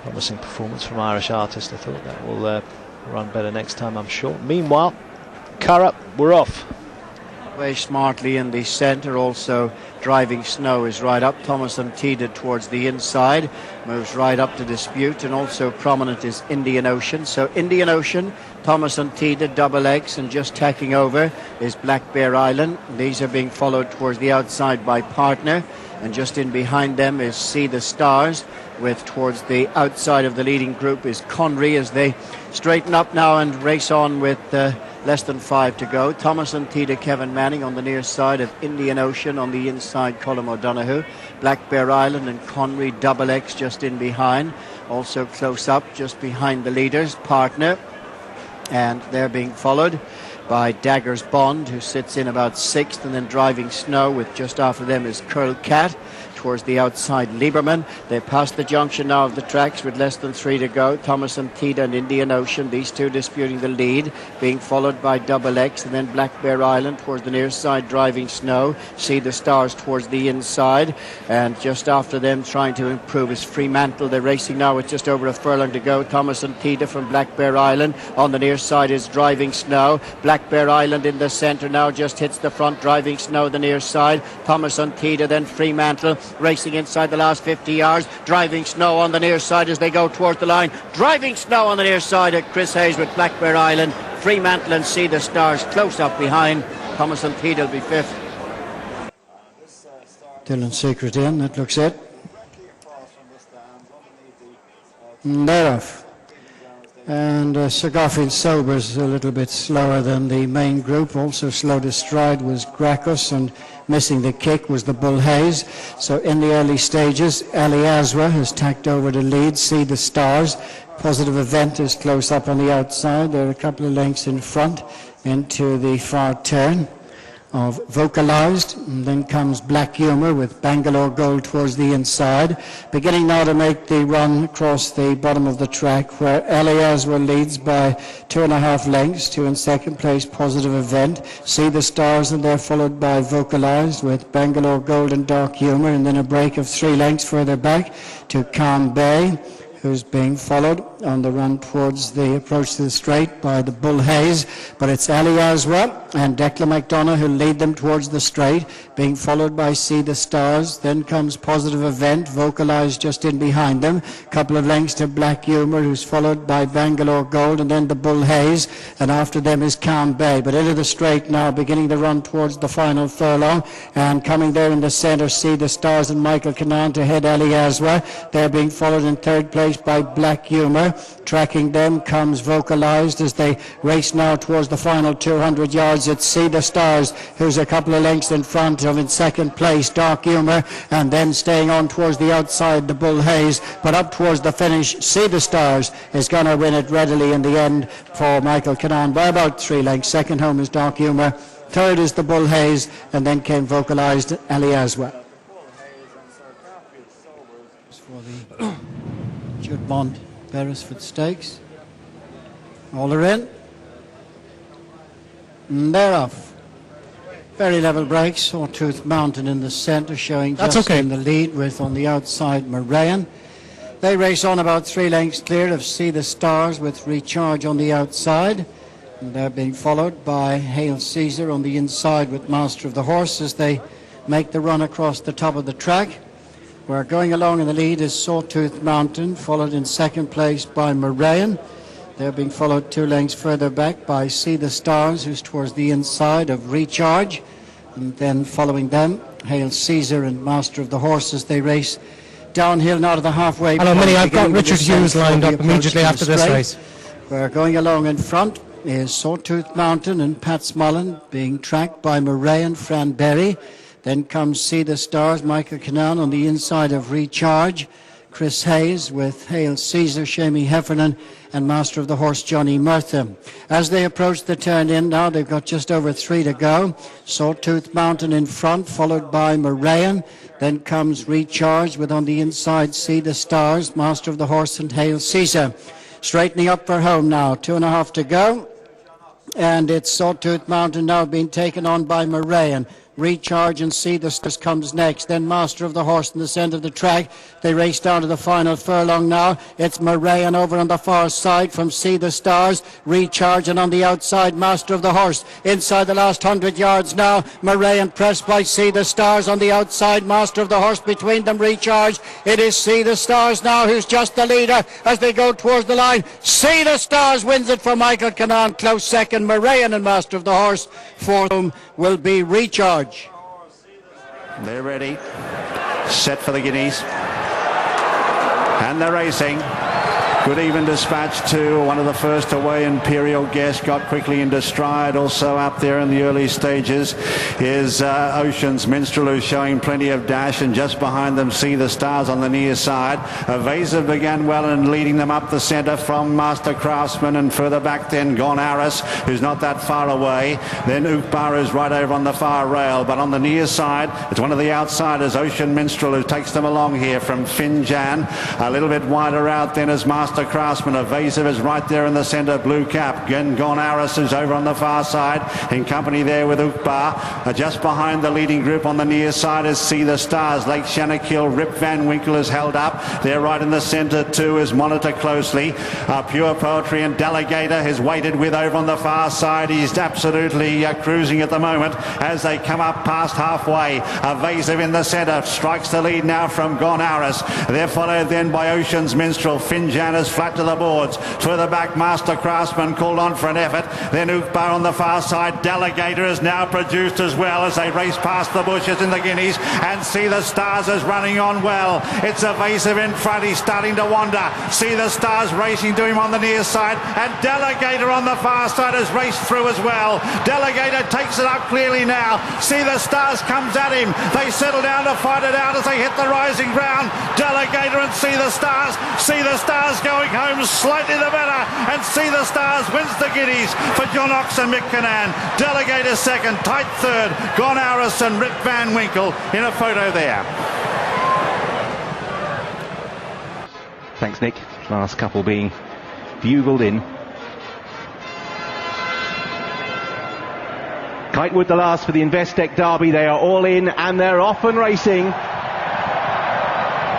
Promising performance from Irish Artist. I thought that will run better next time, I'm sure. Meanwhile, Curragh, we're off. Very smartly in the centre, also Driving Snow is right up. Thomas Antida towards the inside, moves right up to dispute, and also prominent is Indian Ocean. So Indian Ocean, Thomas Antida, double X, and just tacking over is Black Bear Island. These are being followed towards the outside by Partner, and just in behind them is See the Stars, with towards the outside of the leading group is Conry as they straighten up now and race on with less than 5 to go. Thomas Antida, Kevin Manning on the near side of Indian Ocean, on the inside Colm O'Donoghue. Black Bear Island and Conry, double X just in behind. Also close up just behind the leaders, Partner, and they're being followed by Dagger's Bond, who sits in about 6th, and then Driving Snow with just after them is Curl Cat. Towards the outside, Lieberman. They passed the junction now of the tracks with less than 3 to go. Thomas Antida and Indian Ocean, these two disputing the lead, being followed by Double X, and then Black Bear Island towards the near side, Driving Snow. See the Stars towards the inside, and just after them trying to improve is Fremantle. They're racing now with just over a furlong to go. Thomas Antida from Black Bear Island. On the near side is Driving Snow. Black Bear Island in the centre now, just hits the front. Driving Snow the near side. Thomas Antida, then Fremantle racing inside the last 50 yards. Driving Snow on the near side as they go towards the line. Driving Snow on the near side at Chris Hayes with Black Bear Island. Fremantle and See the Stars close up behind. Thomas Antida will be 5th. Dylan Secret in, that looks it. And they're off. And Sir Garfield Sober's a little bit slower than the main group. Also slow to stride was Gracchus, and missing the kick was the Bull Hayes. So in the early stages, Ali Aswa has tacked over to lead. See the Stars. Positive Event is close up on the outside. They're a couple of lengths in front into the far turn of Vocalized, and then comes Black Humour with Bangalore Gold towards the inside, beginning now to make the run across the bottom of the track, where Eliaswa leads by 2.5 lengths to in second place Positive Event. See the Stars, and they're followed by Vocalized with Bangalore Gold and Dark Humour, and then a break of 3 lengths further back to Calm Bay, who's being followed on the run towards the approach to the straight by the Bull Hayes, but it's Ali Aswa and Declan McDonough who lead them towards the straight, being followed by See the Stars. Then comes Positive Event, Vocalized just in behind them, couple of lengths to Black Humour, who's followed by Bangalore Gold, and then the Bull Hayes, and after them is Calm Bay. But into the straight now, beginning the run towards the final furlong, and coming there in the centre, See the Stars and Michael Canaan to head Ali Aswa. They're being followed in third place by Black Humour. Tracking them comes Vocalized as they race now towards the final 200 yards. It's See the Stars, who's a couple of lengths in front of in second place Dark Humour, and then staying on towards the outside the Bull Hayes, but up towards the finish See the Stars is going to win it readily in the end for Michael Canaan by about 3 lengths. Second home is Dark Humour, third is the Bull Hayes, and then came Vocalized Ali Aswa. For the Jude Bond Beresford Stakes. All are in. And they're off. Very level breaks. Sawtooth Mountain in the centre, showing just in the lead, with on the outside Moraine. They race on about 3 lengths clear of See the Stars with Recharge on the outside. And they're being followed by Hail Caesar on the inside with Master of the Horse as they make the run across the top of the track. Where going along in the lead is Sawtooth Mountain, followed in second place by Moraine. They're being followed 2 lengths further back by See the Stars, who's towards the inside of Recharge. And then following them, Hail Caesar and Master of the Horse as they race downhill now to the halfway point. Hello, Minnie, I've got Richard Hughes lined up immediately after this race. Where going along in front is Sawtooth Mountain and Pat Smullen, being tracked by Moraine, Fran Berry. Then comes See the Stars, Michael Canaan on the inside of Recharge. Chris Hayes with Hail Caesar, Shamie Heffernan, and Master of the Horse, Johnny Murtha. As they approach the turn in now, they've got just over 3 to go. Sawtooth Mountain in front, followed by Moraine. Then comes Recharge with on the inside See the Stars, Master of the Horse, and Hail Caesar. Straightening up for home now, 2.5 to go. And it's Sawtooth Mountain now being taken on by Moraine. Recharge and See the Stars comes next. Then Master of the Horse in the centre of the track. They race down to the final furlong now. It's Moraine over on the far side from See the Stars. Recharge, and on the outside, Master of the Horse. Inside the last 100 yards now. Moraine pressed by See the Stars on the outside. Master of the Horse between them. Recharge. It is See the Stars now who's just the leader as they go towards the line. See the Stars wins it for Michael Canaan. Close second, Moraine and Master of the Horse. Fourth will be Recharge. They're ready, set for the Guineas, and they're racing. Good even dispatch to one of the first away. Imperial Guest got quickly into stride. Also up there in the early stages is Ocean's Minstrel, who's showing plenty of dash, and just behind them See the Stars on the near side. Evasive began well and leading them up the centre from Master Craftsman, and further back then Gone Aris, who's not that far away. Then Ukbar is right over on the far rail, but on the near side it's one of the outsiders, Ocean Minstrel, who takes them along here from Finjan. A little bit wider out then as Master Craftsman. Evasive is right there in the centre, blue cap. Gone Aris is over on the far side in company there with Ukbar. Just behind the leading group on the near side is See the Stars. Lake Shannakill, Rip Van Winkle is held up. There right in the centre too is Monitor closely. Pure Poetry and Delegator is weighted with over on the far side. He's absolutely cruising at the moment as they come up past halfway. Evasive in the centre strikes the lead now from Gone Aris. They're followed then by Ocean's Minstrel. Finjan is flat to the boards. Further back, Master Craftsman called on for an effort. Then Ukbar on the far side. Delegator is now produced as well as they race past the bushes in the Guineas, and See the Stars is running on well. It's Evasive in front. He's starting to wander. See the Stars racing to him on the near side, and Delegator on the far side has raced through as well. Delegator takes it up clearly now. See the Stars comes at him. They settle down to fight it out as they hit the rising ground. Delegator and See the Stars. See the Stars going home slightly the better, and See the Stars wins the Guineas for John Ox and Mick Canaan. Delegator second, tight third, Gone Aris and Rip Van Winkle in a photo there. Thanks, Nick. Last couple being bugled in. Kitewood the last for the Investec Derby. They are all in and they're off and racing.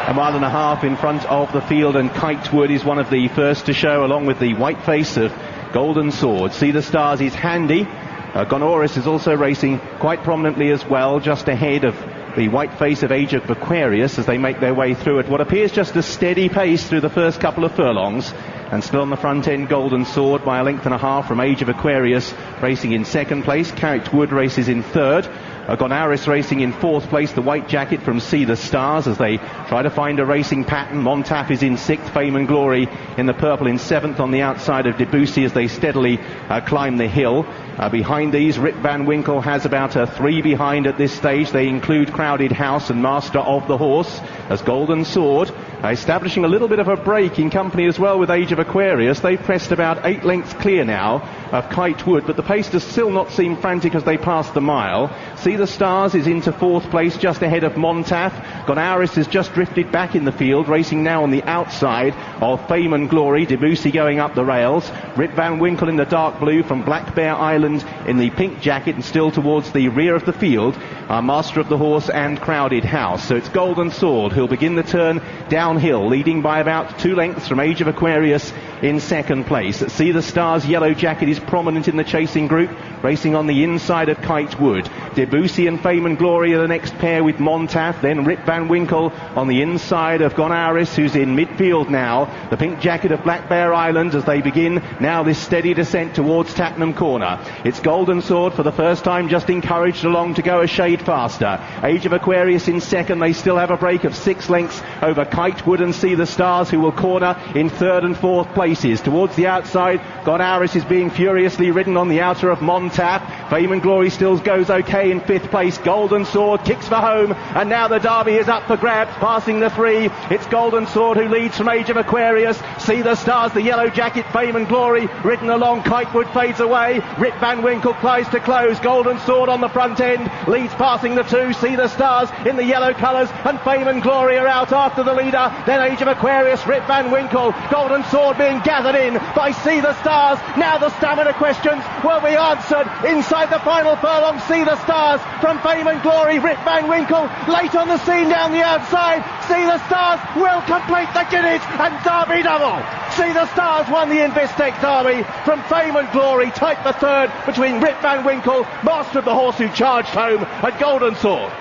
A mile and a half in front of the field, and Kitewood is one of the first to show, along with the white face of Golden Sword. See the Stars is handy. Gonoris is also racing quite prominently as well, just ahead of the white face of Age of Aquarius as they make their way through at what appears just a steady pace through the first couple of furlongs. And still on the front end, Golden Sword by a length and a half from Age of Aquarius racing in second place. Kitewood races in third. Gonaris racing in fourth place, the white jacket from See the Stars as they try to find a racing pattern. Montaf is in sixth, Fame and Glory in the purple in seventh on the outside of Debussy as they steadily climb the hill. Behind these, Rip Van Winkle has about a 3 behind at this stage. They include Crowded House and Master of the Horse as Golden Sword establishing a little bit of a break in company as well with Age of Aquarius. They've pressed about 8 lengths clear now of Kitewood, but the pace does still not seem frantic as they pass the mile. See the Stars is into fourth place just ahead of Montaf. Gonaris has just drifted back in the field, racing now on the outside of Fame and Glory. Debussy going up the rails. Rip Van Winkle in the dark blue from Black Bear Island in the pink jacket, and still towards the rear of the field are Master of the Horse and Crowded House. So it's Golden Sword who'll begin the turn downhill, leading by about 2 lengths from Age of Aquarius in second place. See the Stars yellow jacket is prominent in the chasing group, racing on the inside of Kitewood. Debussy and Fame and Glory are the next pair with Montaf, then Rip Van Winkle on the inside of Gonaris, who's in midfield now. The pink jacket of Black Bear Island as they begin now this steady descent towards Tattenham Corner. It's Golden Sword for the first time, just encouraged along to go a shade faster. Age of Aquarius in second. They still have a break of 6 lengths over Kitewood and See the Stars, who will corner in third and fourth places. Towards the outside, Gonaris is being furiously ridden on the outer of Montaf. Fame and Glory still goes okay in fifth place. Golden Sword kicks for home, and now the Derby is up for grabs, passing the 3. It's Golden Sword who leads from Age of Aquarius. See the Stars, the yellow jacket, Fame and Glory ridden along. Kitewood fades away. Rip Van Winkle tries to close. Golden Sword on the front end leads, passing the 2. See the Stars in the yellow colours, and Fame and Glory are out after the leader. Then Age of Aquarius, Rip Van Winkle, Golden Sword Sword being gathered in by See the Stars. Now the stamina questions will be answered inside the final furlong. See the Stars from Fame and Glory. Rip Van Winkle late on the scene down the outside. See the Stars will complete the Guineas and Derby double. See the Stars won the Investec Derby from Fame and Glory. Tight the third between Rip Van Winkle, master of the horse who charged home, and Golden Sword.